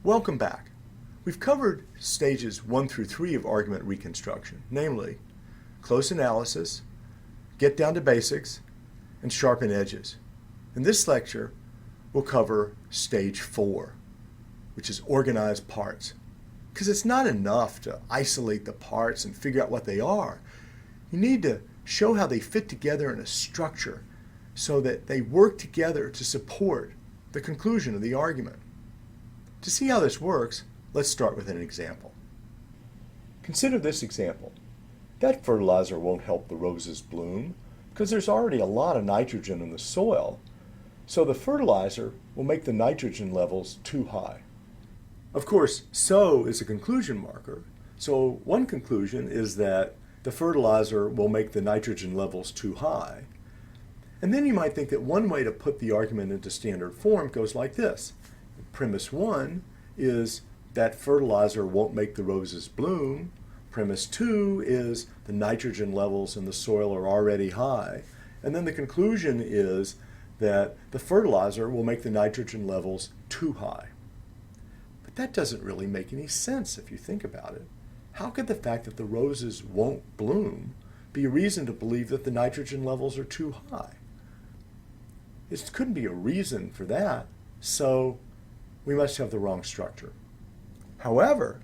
Welcome back. We've covered stages 1 through 3 of argument reconstruction, namely close analysis, get down to basics, and sharpen edges. In this lecture, we'll cover stage 4, which is organize parts. Because it's not enough to isolate the parts and figure out what they are. You need to show how they fit together in a structure so that they work together to support the conclusion of the argument. To see how this works, let's start with an example. Consider this example. That fertilizer won't help the roses bloom because there's already a lot of nitrogen in the soil, so the fertilizer will make the nitrogen levels too high. Of course, so is a conclusion marker, so one conclusion is that the fertilizer will make the nitrogen levels too high. And then you might think that one way to put the argument into standard form goes like this. Premise 1 is that fertilizer won't make the roses bloom. Premise 2 is the nitrogen levels in the soil are already high. And then the conclusion is that the fertilizer will make the nitrogen levels too high. But that doesn't really make any sense if you think about it. How could the fact that the roses won't bloom be a reason to believe that the nitrogen levels are too high? It couldn't be a reason for that, so we must have the wrong structure. However,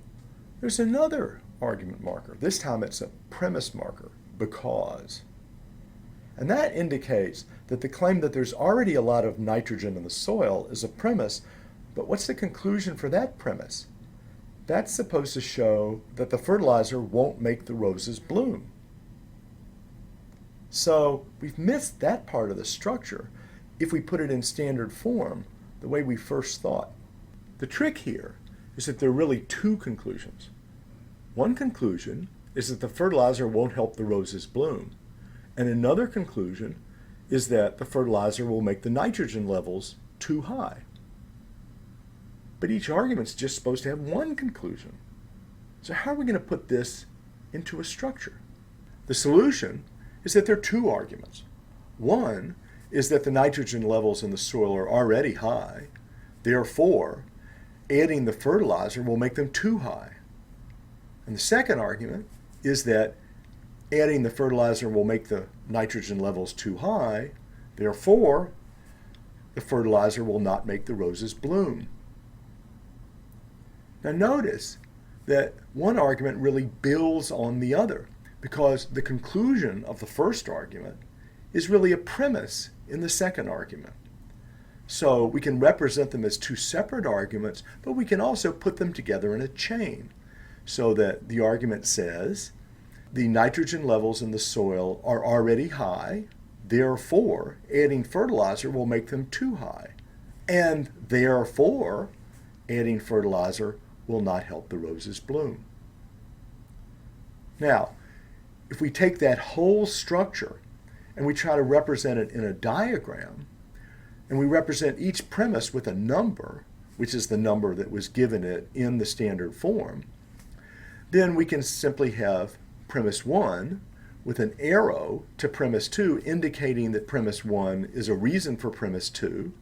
there's another argument marker. This time it's a premise marker, because. And that indicates that the claim that there's already a lot of nitrogen in the soil is a premise, but what's the conclusion for that premise? That's supposed to show that the fertilizer won't make the roses bloom. So we've missed that part of the structure if we put it in standard form the way we first thought. The trick here is that there are really two conclusions. One conclusion is that the fertilizer won't help the roses bloom, and another conclusion is that the fertilizer will make the nitrogen levels too high. But each argument's just supposed to have one conclusion. So how are we going to put this into a structure? The solution is that there are two arguments. One is that the nitrogen levels in the soil are already high, therefore adding the fertilizer will make them too high. And the second argument is that adding the fertilizer will make the nitrogen levels too high, therefore the fertilizer will not make the roses bloom. Now notice that one argument really builds on the other, because the conclusion of the first argument is really a premise in the second argument. So we can represent them as two separate arguments, but we can also put them together in a chain so that the argument says the nitrogen levels in the soil are already high, therefore adding fertilizer will make them too high, and therefore adding fertilizer will not help the roses bloom. Now, if we take that whole structure and we try to represent it in a diagram, and we represent each premise with a number, which is the number that was given it in the standard form, then we can simply have premise 1 with an arrow to premise 2 indicating that premise 1 is a reason for premise 2,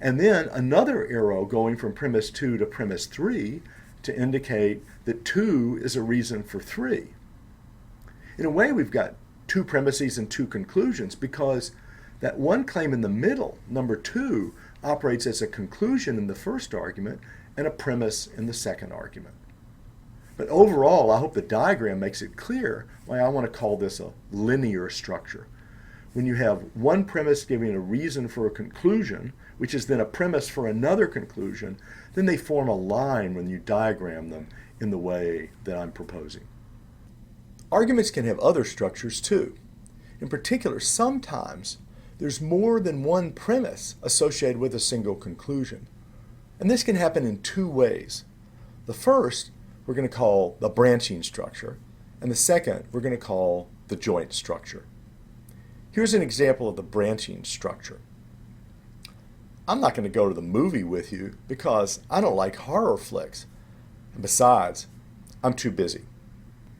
and then another arrow going from premise 2 to premise 3 to indicate that 2 is a reason for 3. In a way, we've got two premises and two conclusions, because that one claim in the middle, number 2, operates as a conclusion in the first argument and a premise in the second argument. But overall, I hope the diagram makes it clear why I want to call this a linear structure. When you have one premise giving a reason for a conclusion, which is then a premise for another conclusion, then they form a line when you diagram them in the way that I'm proposing. Arguments can have other structures too. In particular, sometimes there's more than one premise associated with a single conclusion. And this can happen in two ways. The first we're going to call the branching structure, and the second we're going to call the joint structure. Here's an example of the branching structure. I'm not going to go to the movie with you because I don't like horror flicks. And besides, I'm too busy.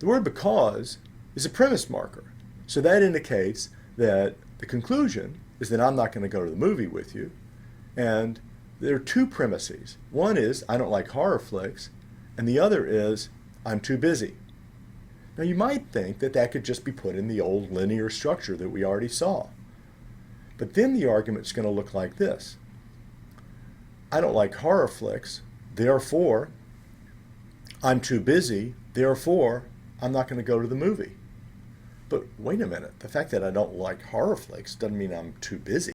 The word because is a premise marker. So that indicates that the conclusion is that I'm not going to go to the movie with you, and there are two premises. One is, I don't like horror flicks, and the other is, I'm too busy. Now you might think that that could just be put in the old linear structure that we already saw. But then the argument's going to look like this. I don't like horror flicks, therefore, I'm too busy, therefore, I'm not going to go to the movie. But wait a minute, the fact that I don't like horror flicks doesn't mean I'm too busy.